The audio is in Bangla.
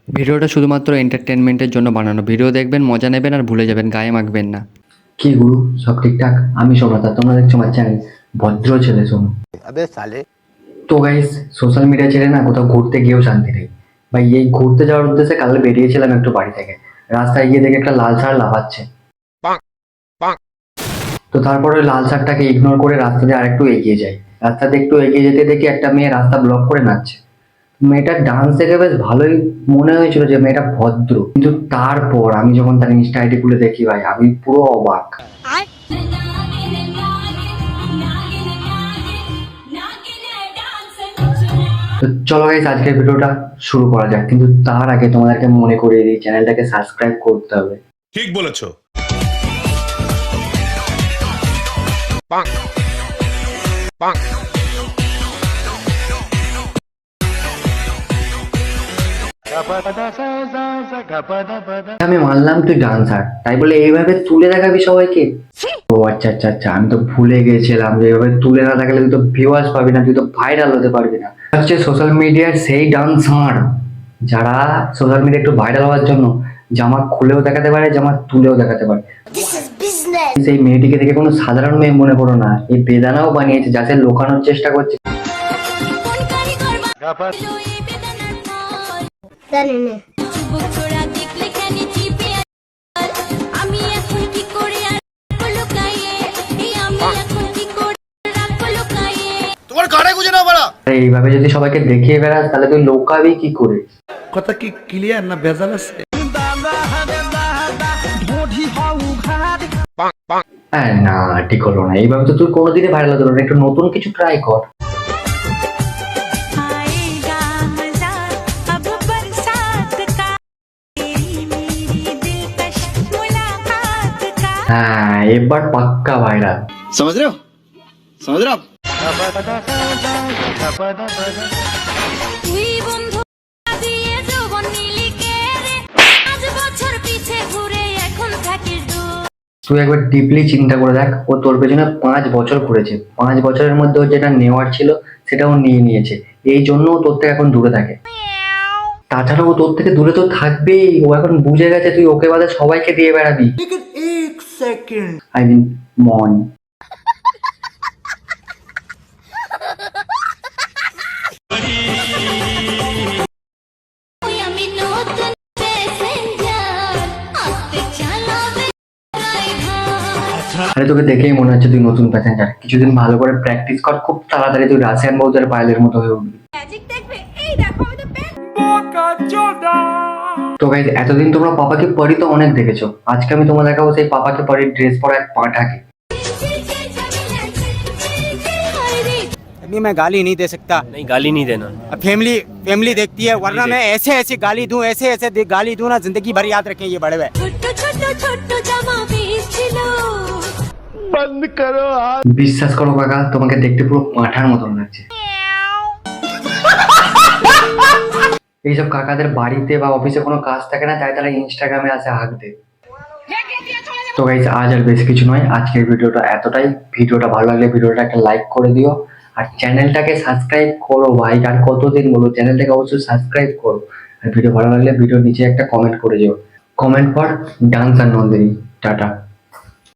ভিডিওটা শুধুমাত্র এন্টারটেনমেন্টের জন্য বানানো। ভিডিও দেখবেন, মজা নেবেন আর ভুলে যাবেন, গায়ে মাখবেন না। কি গুরু, সব ঠিকঠাক? আমি সোমনাথ, তোমরা দেখছো আমার চ্যানেল ভদ্র ছেলে সোনু। তো গাইস, সোশ্যাল মিডিয়া ছেড়ে না কোথাও ঘুরতে গিয়েও শান্তি নেই ভাই। এই ঘুরতে যাওয়ার উদ্দেশ্যে কাল বেরিয়েছিলাম একটু বাড়ি থেকে। রাস্তায় গিয়ে দেখে একটা লাল ষাঁড় লাফাচ্ছে। তো তারপরে লাল ষাঁড়টাকে ইগনোর করে রাস্তা দিয়ে আরেকটু এগিয়ে যাই। রাস্তাতে একটু এগিয়ে যেতে দেখি একটা মেয়ে রাস্তা ব্লক করে নাচছে। মেয়েটার ডান্স দেখে বেশ ভালোই মনে হয়েছিল যে মেয়েটা ভদ্র, কিন্তু তারপর আমি যখন তার ইনস্টা আইডি খুলে দেখি ভাই, আমি পুরো অবাক। তো চলো গাইস, আজকের ভিডিওটা শুরু করা যাক, কিন্তু তার আগে তোমাদেরকে মনে করিয়ে দিই চ্যানেলটাকে সাবস্ক্রাইব করতে হবে। ঠিক বলেছো। আমি মানলাম তুই ডান্সার, তাই বলে এইভাবে তুলে দেখাবি সবাইকে? ও আচ্ছা আচ্ছা আচ্ছা, আমি তো ভুলে গেছিলাম যে এইভাবে তুলে না দেখালে তুই তো ভিউয়ার্স পাবি না, তুই তো ভাইরাল হতে পারবি না। হচ্ছে সোশ্যাল মিডিয়ার সেই ডান্সার যারা সোশ্যাল মিডিয়া একটু ভাইরাল হওয়ার জন্য জামা খুলেও দেখাতে পারে, জামা তুলেও দেখাতে পারে। সেই মেয়েটিকে দেখে কোনো সাধারণ মেয়ে মনে করো না, এই বেদানাও বানিয়েছে, যাতে লোকানোর চেষ্টা করছে। তোমার গাড়ি গুজে না বড়া। এইভাবে যদি সবাইকে দেখিয়ে বেড়াস তাহলে তুই লোকাবি কি করে? কথা কি ক্লিয়ার না ভেজাল আছে? হ্যাঁ না, ঠিক হলো না। এইভাবে তো তুই কোনোদিনই ভাইরাল হতে পারবি না, একটু নতুন কিছু ট্রাই কর। হ্যাঁ, এবার পাক্কা ভাইরাল। समझ रहे हो आप? তুই একবার ডিপলি চিন্তা করে দেখ, ও তোর পেছনে 5 বছর ঘুরেছে। 5 বছরের মধ্যে ও যেটা নেওয়ার ছিল সেটাও নিয়ে নিয়েছে। এই জন্য ও তোর থেকে এখন দূরে থাকে। তাছাড়া ও তোর থেকে দূরে তো থাকবেই। ও এখন বুঝে গেছে তুই ওকে বাদে সবাইকে দিয়ে বেড়াবি। আই মিন মন। আরে তোকে দেখেই মনে হচ্ছে তুই নতুন প্যাসেঞ্জার। কিছুদিন ভালো করে প্র্যাকটিস কর, খুব তাড়াতাড়ি তুই রাশিয়ান বউদের পাইলের মতো হয়ে উঠবি। তো গাইস, এতদিন তোমরা পাপাকে পরি তো অনেক দেখেছো। আজকে আমি তোমার দেখাবো সেই পাপাকে পরি ড্রেস পরা এক পাঁঠাকে। मैं गाली नहीं दे सकता। नहीं, गाली नहीं देना। फैमिली देखती है, वरना मैं ऐसे ऐसे गाली दूं, ऐसे गाली दूं ना, जिंदगी भर याद रखें ये बड़े हुए। बंद करो हाथ। বিশ্বাস করো কাকা, তোমাকে দেখতে পুরো পাঁঠার মতন লাগছে। এইসব কাকাদের বাড়িতে বা অফিসে কোনো কাজ থাকে না, তাই তারা ইনস্টাগ্রামে আসে হাঁকতে। তো গাইস, আজ আর বেশি কিছু নয়, আজকের ভিডিওটা এতটাই। ভিডিওটা ভালো লাগলে ভিডিওটা একটা লাইক করে দিও, আর চ্যানেলটাকে সাবস্ক্রাইব করো ভাই। আর কতদিন বলো, চ্যানেলটাকে অবশ্যই সাবস্ক্রাইব করো। আর ভিডিও ভালো লাগলে ভিডিওর নিচে একটা কমেন্ট করে দিও। Comment for dancer Nandini. Tata.